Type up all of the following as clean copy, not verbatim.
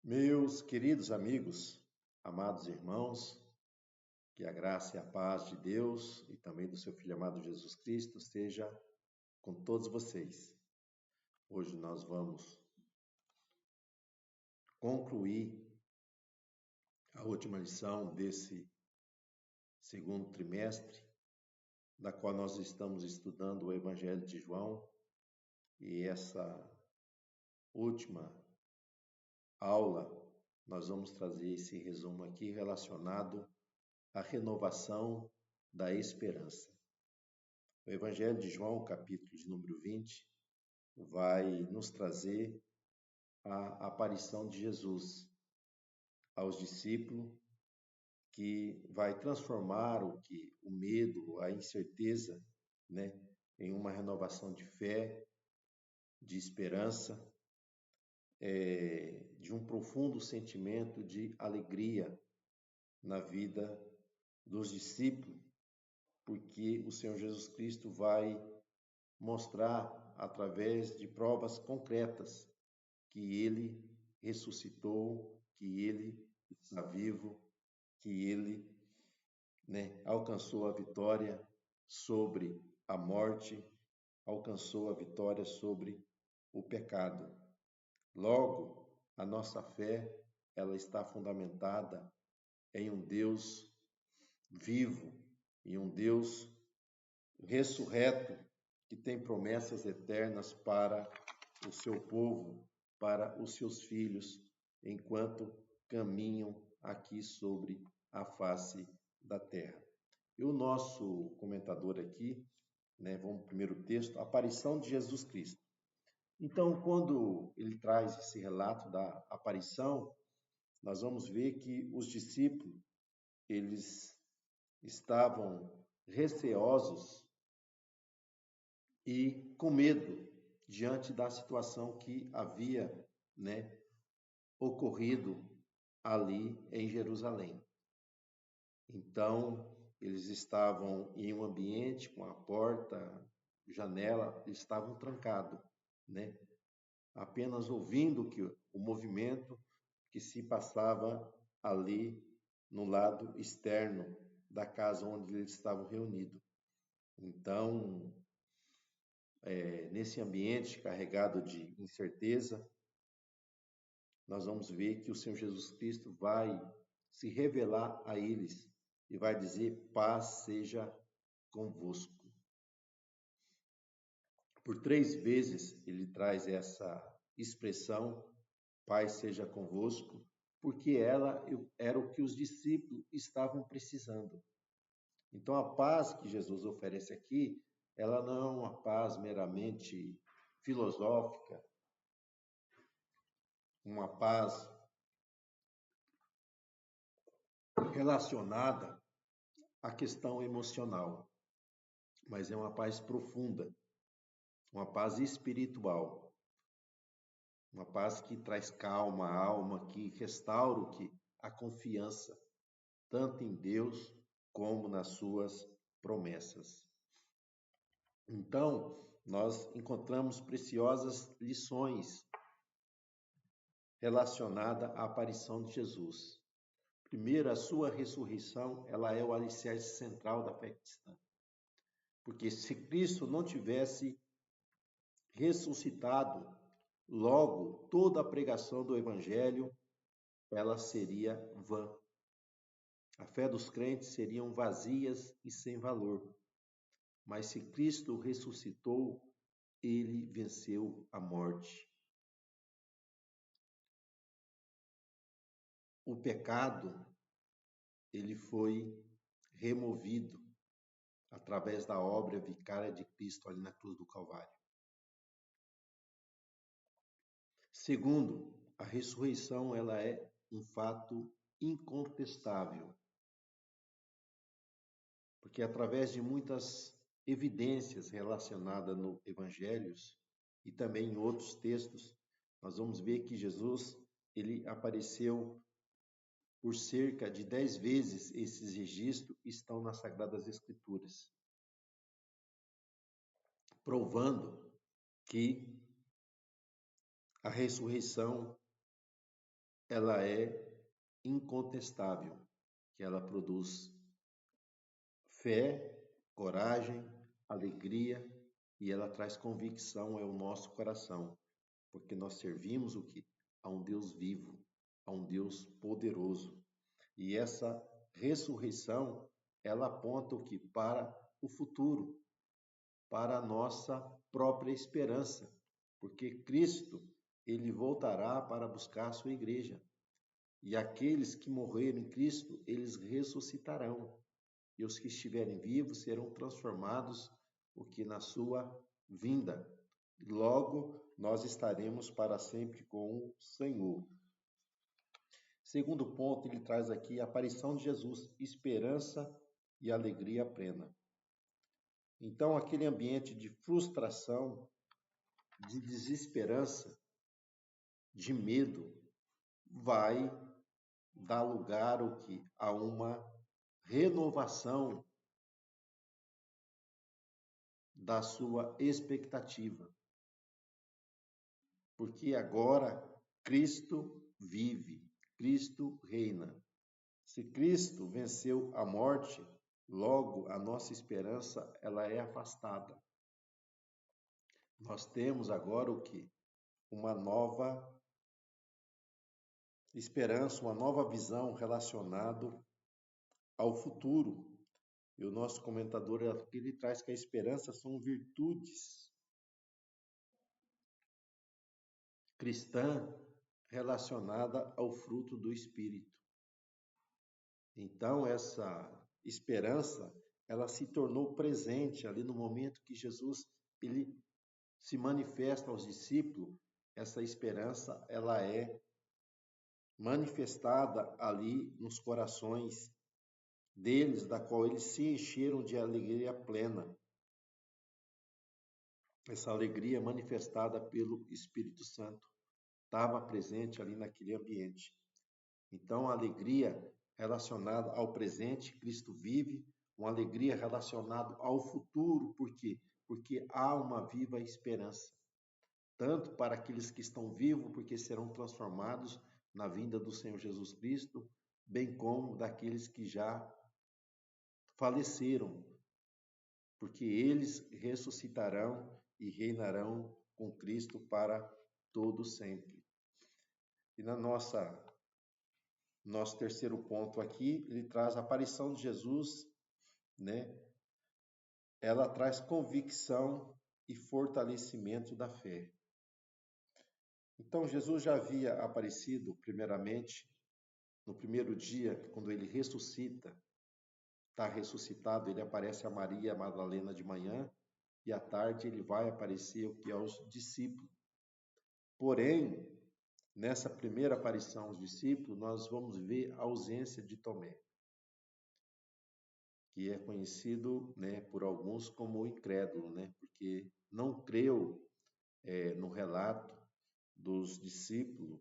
Meus queridos amigos, amados irmãos, que a graça e a paz de Deus e também do seu Filho amado Jesus Cristo esteja com todos vocês. Hoje nós vamos concluir a última lição desse segundo trimestre, da qual nós estamos estudando o Evangelho de João, e essa última aula nós vamos trazer esse resumo aqui relacionado à renovação da esperança. O Evangelho de João, capítulo de número 20, vai nos trazer a aparição de Jesus aos discípulos, que vai transformar o medo, a incerteza, né, em uma renovação de fé, de esperança, de um profundo sentimento de alegria na vida dos discípulos, porque o Senhor Jesus Cristo vai mostrar através de provas concretas que ele ressuscitou, que ele está vivo, que ele, alcançou a vitória sobre a morte, alcançou a vitória sobre o pecado. Logo, a nossa fé, ela está fundamentada em um Deus vivo, em um Deus ressurreto, que tem promessas eternas para o seu povo, para os seus filhos, enquanto caminham aqui sobre a face da terra. E o nosso comentador aqui, vamos ao primeiro texto, a aparição de Jesus Cristo. Então, quando ele traz esse relato da aparição, nós vamos ver que os discípulos, eles estavam receosos e com medo diante da situação que havia, ocorrido ali em Jerusalém. Então, eles estavam em um ambiente com a porta, janela, eles estavam trancados, apenas ouvindo o movimento que se passava ali no lado externo da casa onde eles estavam reunidos. Então, nesse ambiente carregado de incerteza, nós vamos ver que o Senhor Jesus Cristo vai se revelar a eles e vai dizer: paz seja convosco. Por 3 vezes ele traz essa expressão, paz seja convosco, porque ela era o que os discípulos estavam precisando. Então, a paz que Jesus oferece aqui, ela não é uma paz meramente filosófica, uma paz relacionada à questão emocional, mas é uma paz profunda, uma paz espiritual, uma paz que traz calma à alma, que restaura a confiança, tanto em Deus como nas suas promessas. Então, nós encontramos preciosas lições relacionadas à aparição de Jesus. Primeiro, a sua ressurreição, ela é o alicerce central da fé cristã. Porque se Cristo não tivesse ressuscitado, logo toda a pregação do Evangelho, ela seria vã. A fé dos crentes seriam vazias e sem valor. Mas se Cristo ressuscitou, ele venceu a morte. O pecado, ele foi removido através da obra vicária de Cristo ali na cruz do Calvário. Segundo, a ressurreição, ela é um fato incontestável. Porque através de muitas evidências relacionadas no Evangelhos e também em outros textos, nós vamos ver que Jesus, ele apareceu por cerca de 10 vezes. Esses registros estão nas Sagradas Escrituras, provando que a ressurreição ela é incontestável, que ela produz fé, coragem, alegria e ela traz convicção ao nosso coração, porque nós servimos o que? A um Deus vivo, a um Deus poderoso. E essa ressurreição, ela aponta o que? Para o futuro, para a nossa própria esperança, porque Cristo, ele voltará para buscar a sua igreja. E aqueles que morreram em Cristo, eles ressuscitarão. E os que estiverem vivos serão transformados o que na sua vinda. Logo, nós estaremos para sempre com o Senhor. Segundo ponto, ele traz aqui a aparição de Jesus, esperança e alegria plena. Então, aquele ambiente de frustração, de desesperança, de medo, vai dar lugar o que? A uma renovação da sua expectativa. Porque agora Cristo vive, Cristo reina. Se Cristo venceu a morte, logo a nossa esperança ela é afastada. Nós temos agora o que? Uma nova esperança, uma nova visão relacionado ao futuro. E o nosso comentador ele traz que a esperança são virtudes cristã relacionada ao fruto do Espírito. Então, essa esperança, ela se tornou presente ali no momento que Jesus ele se manifesta aos discípulos. Essa esperança, ela é manifestada ali nos corações deles, da qual eles se encheram de alegria plena. Essa alegria manifestada pelo Espírito Santo estava presente ali naquele ambiente. Então, a alegria relacionada ao presente, Cristo vive, uma alegria relacionada ao futuro, por quê? Porque há uma viva esperança, tanto para aqueles que estão vivos, porque serão transformados na vinda do Senhor Jesus Cristo, bem como daqueles que já faleceram, porque eles ressuscitarão e reinarão com Cristo para todo sempre. E na nosso terceiro ponto aqui, ele traz a aparição de Jesus, né? Ela traz convicção e fortalecimento da fé. Então, Jesus já havia aparecido, primeiramente, no primeiro dia, quando ele ressuscita, está ressuscitado, ele aparece a Maria Madalena de manhã, e à tarde ele vai aparecer aos discípulos. Porém, nessa primeira aparição aos discípulos, nós vamos ver a ausência de Tomé, que é conhecido, né, por alguns como o incrédulo, né, porque não creu no relato dos discípulos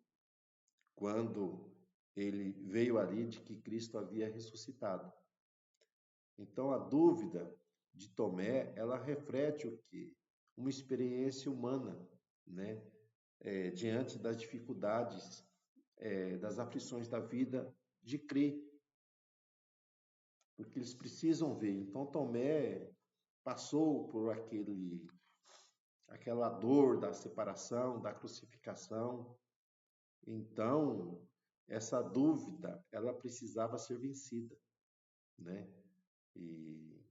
quando ele veio ali de que Cristo havia ressuscitado. Então, a dúvida de Tomé, ela reflete o quê? Uma experiência humana, né, diante das dificuldades, das aflições da vida, de crer, porque eles precisam ver. Então, Tomé passou por aquela dor da separação, da crucificação. Então, essa dúvida, ela precisava ser vencida, né? E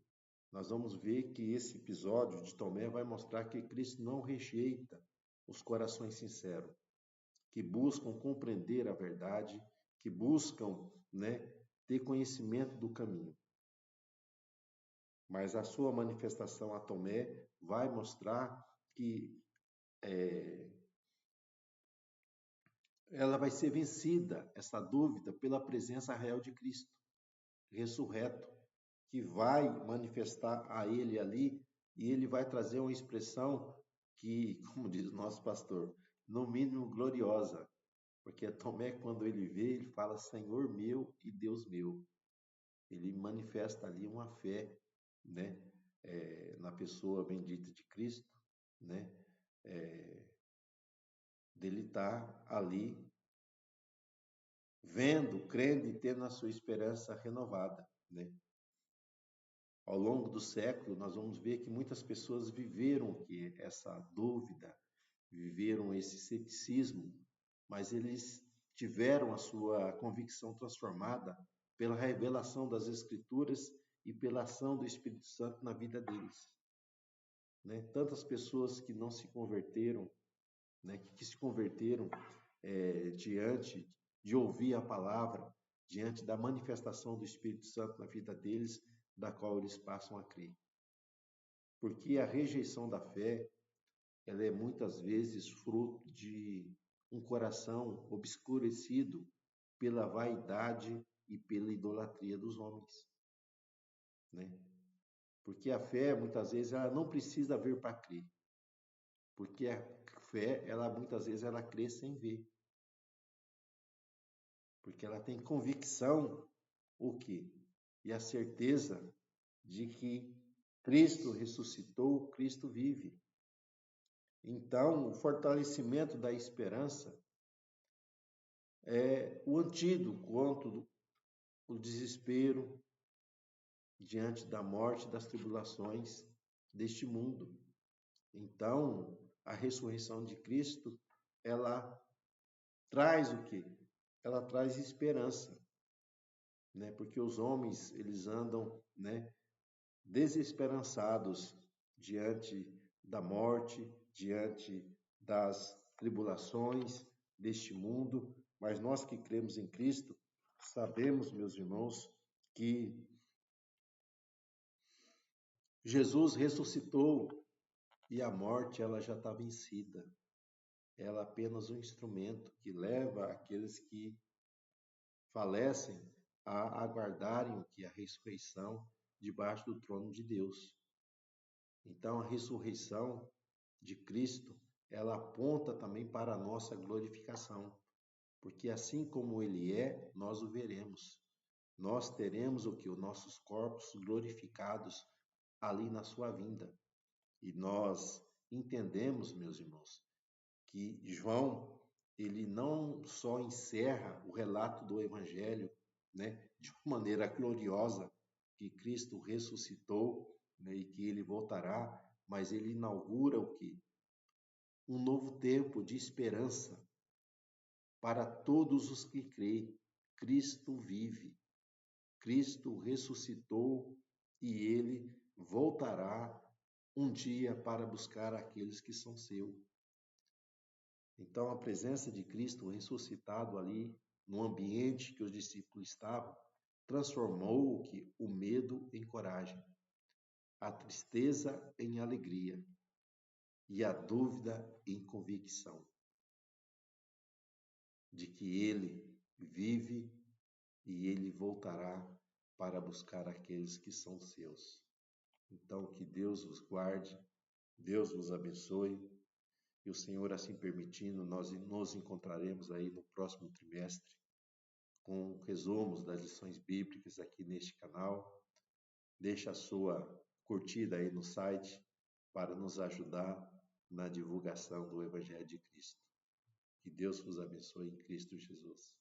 nós vamos ver que esse episódio de Tomé vai mostrar que Cristo não rejeita os corações sinceros, que buscam compreender a verdade, que buscam, né, ter conhecimento do caminho. Mas a sua manifestação a Tomé vai mostrar que ela vai ser vencida, essa dúvida, pela presença real de Cristo, ressurreto, que vai manifestar a ele ali, e ele vai trazer uma expressão que, como diz o nosso pastor, no mínimo gloriosa, porque Tomé, quando ele vê, ele fala, Senhor meu e Deus meu. Ele manifesta ali uma fé, né, na pessoa bendita de Cristo, né, dele estar ali vendo, crendo e tendo a sua esperança renovada, né? Ao longo do século, nós vamos ver que muitas pessoas viveram essa dúvida, viveram esse ceticismo, mas eles tiveram a sua convicção transformada pela revelação das Escrituras e pela ação do Espírito Santo na vida deles, né? Tantas pessoas que não se converteram, né, que se converteram diante de ouvir a palavra, diante da manifestação do Espírito Santo na vida deles, da qual eles passam a crer. Porque a rejeição da fé, ela é muitas vezes fruto de um coração obscurecido pela vaidade e pela idolatria dos homens, né? Porque a fé, muitas vezes, ela não precisa ver para crer. Porque a fé, ela muitas vezes, ela crê sem ver. Porque ela tem convicção, o quê? E a certeza de que Cristo ressuscitou, Cristo vive. Então, o fortalecimento da esperança é o antídoto contra o desespero diante da morte e das tribulações deste mundo. Então, a ressurreição de Cristo, ela traz o quê? Ela traz esperança, né? Porque os homens, eles andam, né, desesperançados diante da morte, diante das tribulações deste mundo, mas nós que cremos em Cristo, sabemos, meus irmãos, que Jesus ressuscitou e a morte ela já está vencida. Ela é apenas um instrumento que leva aqueles que falecem a aguardarem o que a ressurreição debaixo do trono de Deus. Então, a ressurreição de Cristo, ela aponta também para a nossa glorificação, porque assim como ele é, nós o veremos. Nós teremos o que? Os nossos corpos glorificados ali na sua vinda. E nós entendemos, meus irmãos, que João, ele não só encerra o relato do evangelho, né, de uma maneira gloriosa, que Cristo ressuscitou, né, e que ele voltará, mas ele inaugura o que? Um novo tempo de esperança para todos os que creem. Cristo vive, Cristo ressuscitou e ele voltará um dia para buscar aqueles que são seus. Então, a presença de Cristo ressuscitado ali, no ambiente que os discípulos estavam, transformou o medo em coragem, a tristeza em alegria e a dúvida em convicção de que ele vive e ele voltará para buscar aqueles que são seus. Então, que Deus vos guarde, Deus vos abençoe, e o Senhor, assim permitindo, nós nos encontraremos aí no próximo trimestre com resumos das lições bíblicas aqui neste canal. Deixa a sua curtida aí no site para nos ajudar na divulgação do Evangelho de Cristo. Que Deus vos abençoe em Cristo Jesus.